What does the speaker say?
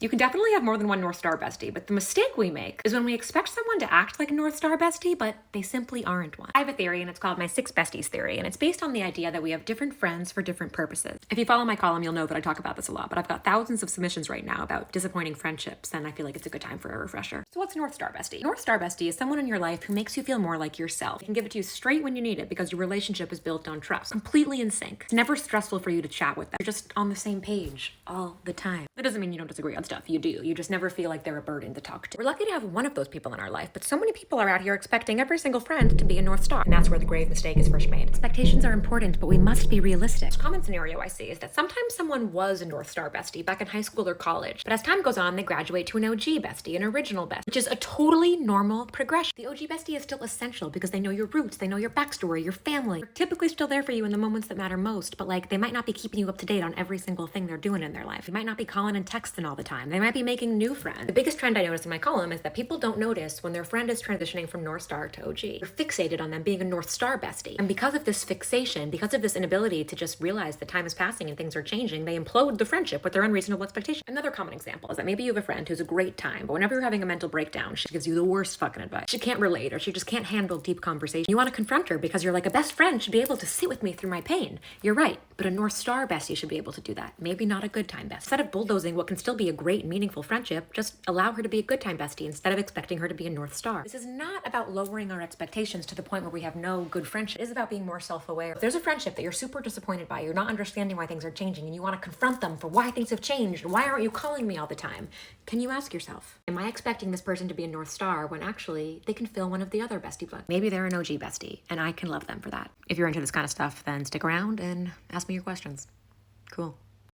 You can definitely have more than one North Star bestie, but the mistake we make is when we expect someone to act like a North Star bestie, but they simply aren't one. I have a theory, and it's called my 6 besties theory, and it's based on the idea that we have different friends for different purposes. If you follow my column, you'll know that I talk about this a lot, but I've got thousands of submissions right now about disappointing friendships, and I feel like it's a good time for a refresher. So what's a North Star bestie? North Star bestie is someone in your life who makes you feel more like yourself. They can give it to you straight when you need it because your relationship is built on trust, completely in sync. It's never stressful for you to chat with them. You're just on the same page all the time. That doesn't mean you don't disagree on stuff. You do. You just never feel like they're a burden to talk to. We're lucky to have one of those people in our life, but so many people are out here expecting every single friend to be a North Star. And that's where the grave mistake is first made. Expectations are important, but we must be realistic. A common scenario I see is that sometimes someone was a North Star bestie back in high school or college, but as time goes on, they graduate to an OG bestie, an original bestie, which is a totally normal progression. The OG bestie is still essential because they know your roots, they know your backstory, your family. They're typically still there for you in the moments that matter most, but like they might not be keeping you up to date on every single thing they're doing in their life. They might not be calling and texting all the time. They might be making new friends. The biggest trend I notice in my column is that people don't notice when their friend is transitioning from North Star to OG. They're fixated on them being a North Star bestie. And because of this fixation, because of this inability to just realize that time is passing and things are changing, they implode the friendship with their unreasonable expectations. Another common example is that maybe you have a friend who's a great time, but whenever you're having a mental breakdown, she gives you the worst fucking advice. She can't relate, or she just can't handle deep conversation. You want to confront her because you're like, a best friend should be able to sit with me through my pain. You're right, but a North Star bestie should be able to do that. Maybe not a good time bestie. Instead of bulldozing what can still be a great, meaningful friendship, just allow her to be a good time bestie instead of expecting her to be a North Star. This is not about lowering our expectations to the point where we have no good friendship. It is about being more self-aware. If there's a friendship that you're super disappointed by, you're not understanding why things are changing, and you want to confront them for why things have changed, and why aren't you calling me all the time? Can you ask yourself, am I expecting this person to be a North Star when actually they can fill one of the other bestie blanks? Maybe they're an OG bestie, and I can love them for that. If you're into this kind of stuff, then stick around and ask me your questions. Cool.